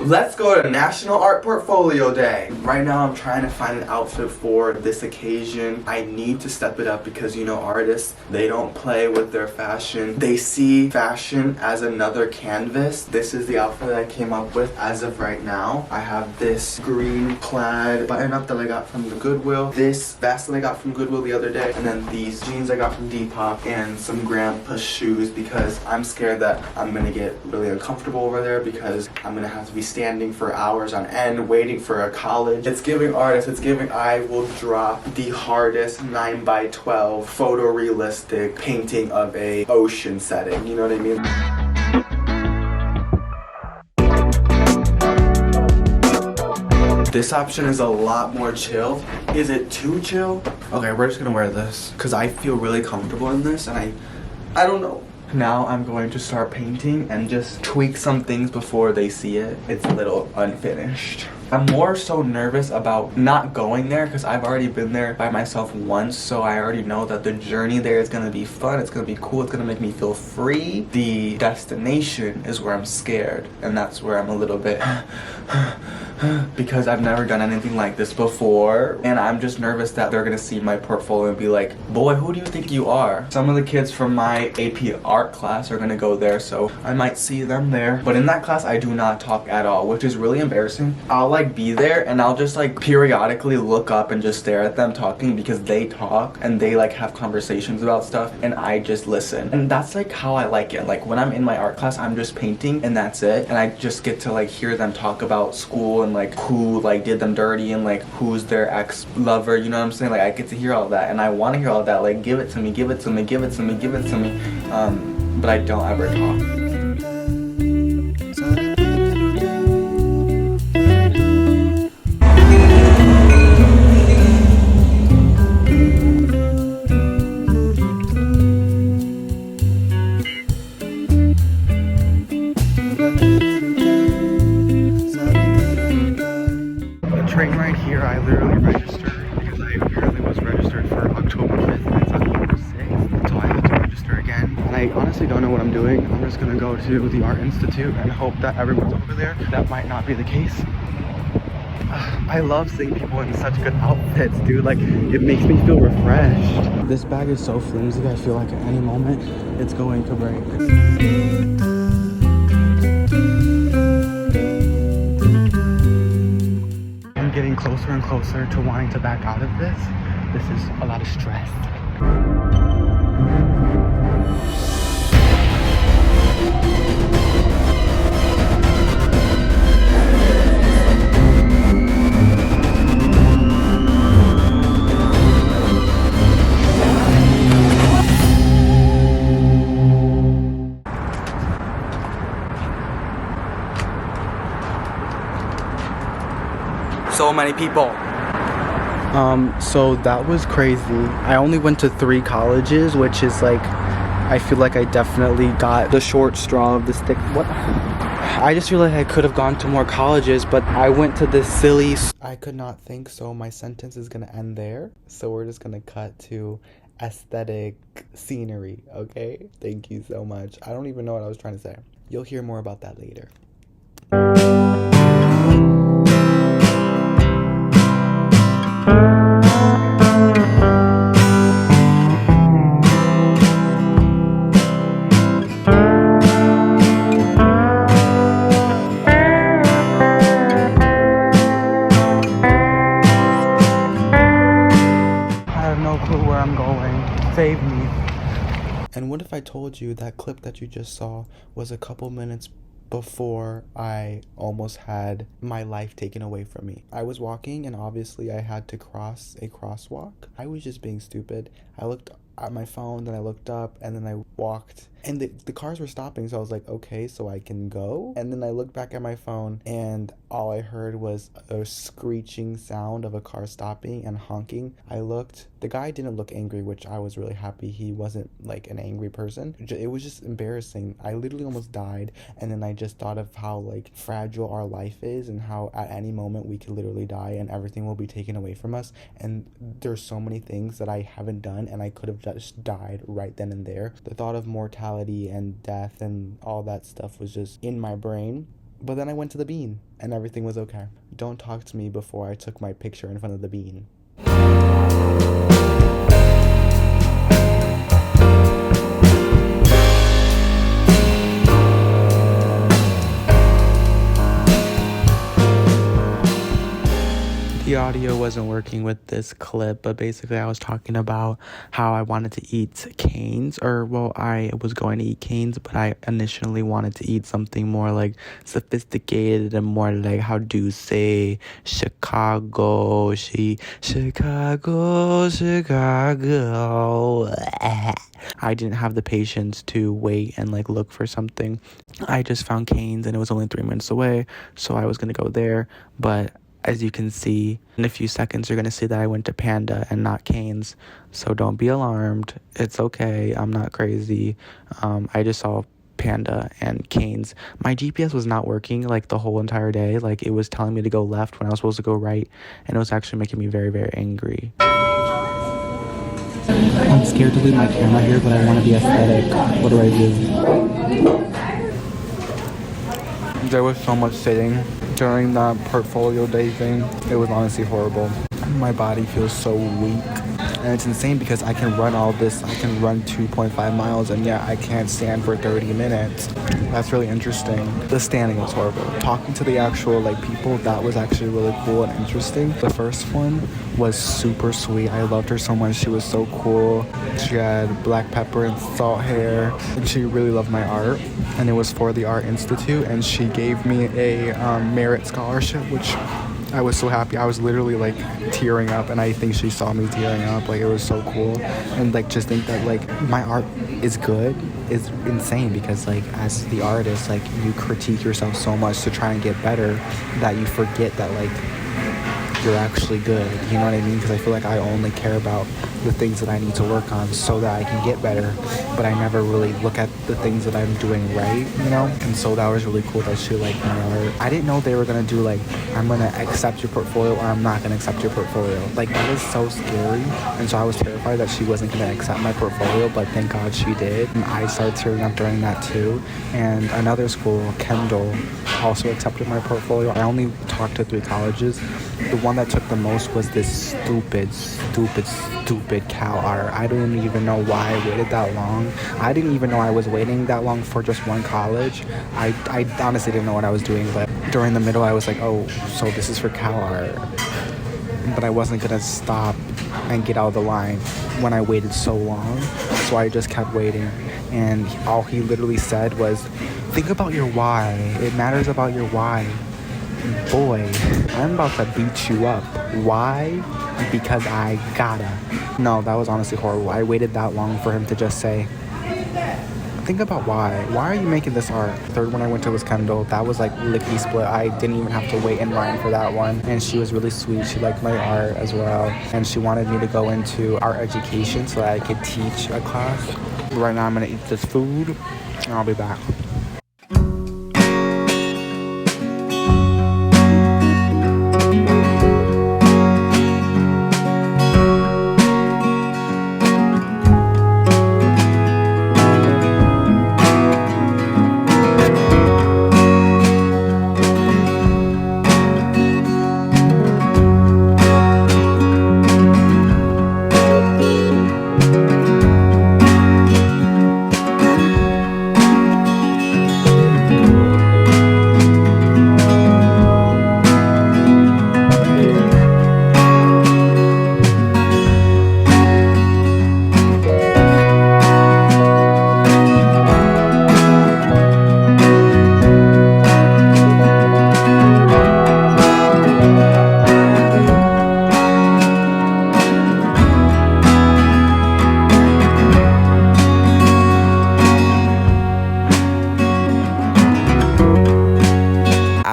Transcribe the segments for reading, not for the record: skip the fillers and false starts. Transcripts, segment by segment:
Let's go to National Art Portfolio Day. Right now I'm trying to find an outfit for this occasion. I need to step it up because, you know, artists, they don't play with their fashion. They see fashion as another canvas. This is the outfit that I came up with as of right now. I have this green plaid button-up that I got from the Goodwill, this vest that I got from Goodwill the other day, and then these jeans I got from Depop, and some grandpa shoes because I'm scared that I'm gonna get really uncomfortable over there because I'm gonna have to be standing for hours on end waiting for a college. It's giving artist, it's giving I will drop the hardest 9x12 photorealistic painting of a ocean setting, you know what I mean? This option is a lot more chill. Is it too chill? Okay, we're just gonna wear this because I feel really comfortable in this and I don't know. Now I'm going to start painting and just tweak some things before they see it. It's a little unfinished. I'm more so nervous about not going there because I've already been there by myself once, so I already know that the journey there is going to be fun, it's going to be cool, it's going to make me feel free. The destination is where I'm scared, and that's where I'm a little bit because I've never done anything like this before, and I'm just nervous that they're going to see my portfolio and be like, boy, who do you think you are? Some of the kids from my AP art class are going to go there, so I might see them there. But in that class, I do not talk at all, which is really embarrassing. I'll like be there and I'll just like periodically look up and just stare at them talking because they talk and they like have conversations about stuff and I just listen. And that's like how I like it. Like when I'm in my art class, I'm just painting and that's it. And I just get to like hear them talk about school and like who like did them dirty and like who's their ex-lover, you know what I'm saying? Like I get to hear all that and I want to hear all that. Like give it to me, give it to me, give it to me, give it to me. But I don't ever talk. Train right here, I literally registered because I apparently was registered for October 5th and it's October 6th, so I have to register again. And I honestly don't know what I'm doing. I'm just gonna go to the Art Institute and hope that everyone's over there. That might not be the case. I love seeing people in such good outfits, dude. Like, it makes me feel refreshed. This bag is so flimsy, I feel like at any moment it's going to break. Getting closer and closer to wanting to back out of this. This is a lot of stress. So many people. So that was crazy. I only went to 3 colleges, which is like, I feel like I definitely got the short straw of the stick. What? I just feel like I could have gone to more colleges, but I went to this silly... I could not think, so my sentence is gonna end there. So we're just gonna cut to aesthetic scenery, okay? Thank you so much. I don't even know what I was trying to say. You'll hear more about that later. Save me. And what if I told you that clip that you just saw was a couple minutes before I almost had my life taken away from me? I was walking and obviously I had to cross a crosswalk. I was just being stupid. I looked at my phone, then I looked up, and then I walked. And the cars were stopping, so I was like, okay, so I can go? And then I looked back at my phone, and all I heard was a screeching sound of a car stopping and honking. I looked. The guy didn't look angry, which I was really happy. He wasn't, like, an angry person. It was just embarrassing. I literally almost died, and then I just thought of how, like, fragile our life is and how at any moment we could literally die and everything will be taken away from us. And there's so many things that I haven't done, and I could have just died right then and there. The thought of mortality and death and all that stuff was just in my brain But then I went to the bean and everything was okay. Don't talk to me before I took my picture in front of the bean. The audio wasn't working with this clip, but basically I was talking about how I wanted to eat canes, I was going to eat canes, but I initially wanted to eat something more like sophisticated and more like, how do you say, Chicago. I didn't have the patience to wait and like look for something. I just found canes and it was only 3 minutes away, so I was gonna go there, but as you can see, in a few seconds, you're going to see that I went to Panda and not Cane's. So don't be alarmed. It's okay. I'm not crazy. I just saw Panda and Cane's. My GPS was not working like the whole entire day. Like it was telling me to go left when I was supposed to go right. And it was actually making me very, very angry. I'm scared to leave my camera here, but I want to be aesthetic. What do I do? There was so much sitting during that portfolio day thing. It was honestly horrible. My body feels so weak. And it's insane because I can run all this. I can run 2.5 miles and yeah, I can't stand for 30 minutes. That's really interesting. The standing was horrible. Talking to the actual people, that was actually really cool and interesting. The first one was super sweet. I loved her so much. She was so cool. She had black pepper and salt hair. And she really loved my art. And it was for the Art Institute. And she gave me a merit scholarship, which I was so happy. I was literally tearing up, and I think she saw me tearing up. It was so cool. And just think that my art is good is insane, because as the artist, you critique yourself so much to try and get better that you forget that you're actually good. You know what I mean? Because I feel like I only care about the things that I need to work on so that I can get better, but I never really look at the things that I'm doing right, you know? And so that was really cool that she liked my art. I didn't know they were gonna do I'm gonna accept your portfolio or I'm not gonna accept your portfolio. That is so scary. And so I was terrified that she wasn't gonna accept my portfolio, but thank God she did. And I started tearing up during that too. And another school, Kendall, also accepted my portfolio. I only talked to 3 colleges. The one that took the most was this stupid Cal art. I don't even know why I waited that long. I didn't even know I was waiting that long for just one college. I honestly didn't know what I was doing, but during the middle I was like, oh, so this is for Cal art. But I wasn't gonna stop and get out of the line when I waited so long, so I just kept waiting. And all he literally said was, think about your why. It matters about your why. Boy, I'm about to beat you up. Why? Because I gotta. No, that was honestly horrible. I waited that long for him to just say, think about why. Why are you making this art? The third one I went to was Kendall. That was lickety split. I didn't even have to wait in line for that one. And she was really sweet. She liked my art as well. And she wanted me to go into art education so that I could teach a class. Right now I'm gonna eat this food and I'll be back.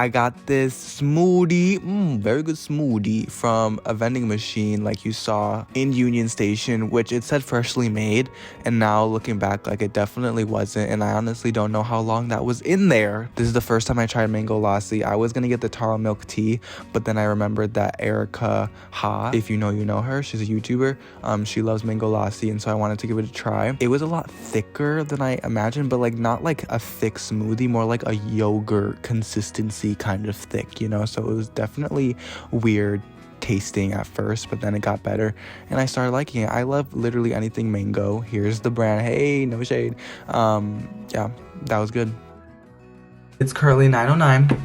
I got this smoothie, very good smoothie from a vending machine like you saw in Union Station, which it said freshly made, and now looking back, like it definitely wasn't, and I honestly don't know how long that was in there. This is the first time I tried mango lassi. I was gonna get the taro milk tea, but then I remembered that Erica Ha, if you know her, she's a YouTuber, she loves mango lassi, and so I wanted to give it a try. It was a lot thicker than I imagined, but like not like a thick smoothie, more like a yogurt consistency kind of thick, you know. So it was definitely weird tasting at first, but then it got better and I started liking it. I love literally anything mango. Here's the brand. Hey, no shade. Yeah, that was good. It's currently 9:09.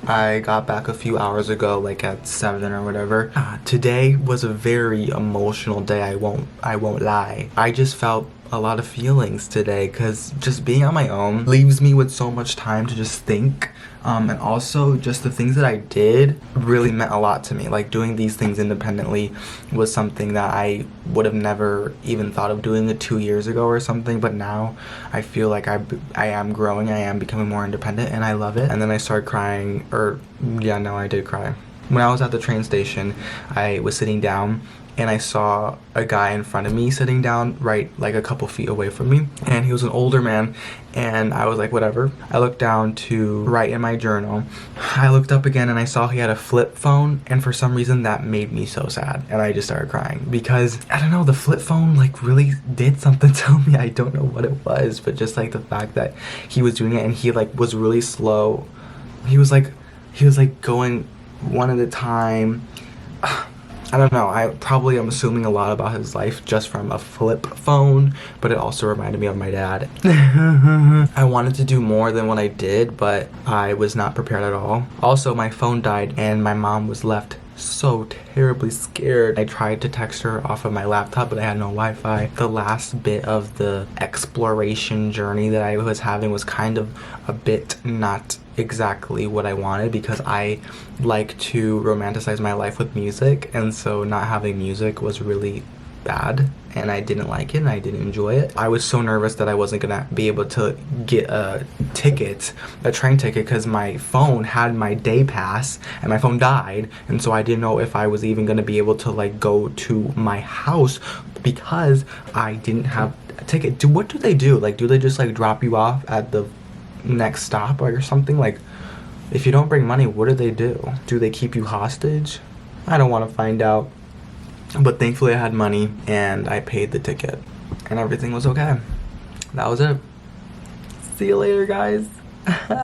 I got back a few hours ago, like at 7 or whatever. Today was a very emotional day. I won't lie. I just felt a lot of feelings today because just being on my own leaves me with so much time to just think. And also just the things that I did really meant a lot to me. Like doing these things independently was something that I would have never even thought of doing it 2 years ago or something, but now I feel like I am growing, I am becoming more independent, and I love it. And then I started crying, I did cry. When I was at the train station, I was sitting down and I saw a guy in front of me sitting down right like a couple feet away from me, and he was an older man, and I was like, whatever. I looked down to write in my journal. I looked up again and I saw he had a flip phone, and for some reason that made me so sad, and I just started crying because I don't know, the flip phone like really did something to me. I don't know what it was, but just like the fact that he was doing it and he like was really slow. He was like going one at a time. I don't know, I probably am assuming a lot about his life just from a flip phone, but it also reminded me of my dad. I wanted to do more than what I did, but I was not prepared at all. Also, my phone died and my mom was left so terribly scared. I tried to text her off of my laptop, but I had no Wi-Fi. The last bit of the exploration journey that I was having was kind of a bit not exactly what I wanted, because I like to romanticize my life with music, and so not having music was really bad, and I didn't like it and I didn't enjoy it. I was so nervous that I wasn't gonna be able to get a train ticket, because my phone had my day pass and my phone died, and so I didn't know if I was even gonna be able to like go to my house because I didn't have a ticket. What do they do? Like, do they just like drop you off at the next stop or something? Like, if you don't bring money, what do they do? Do they keep you hostage? I don't want to find out. But thankfully I had money and I paid the ticket and everything was okay. That was it. See you later, guys.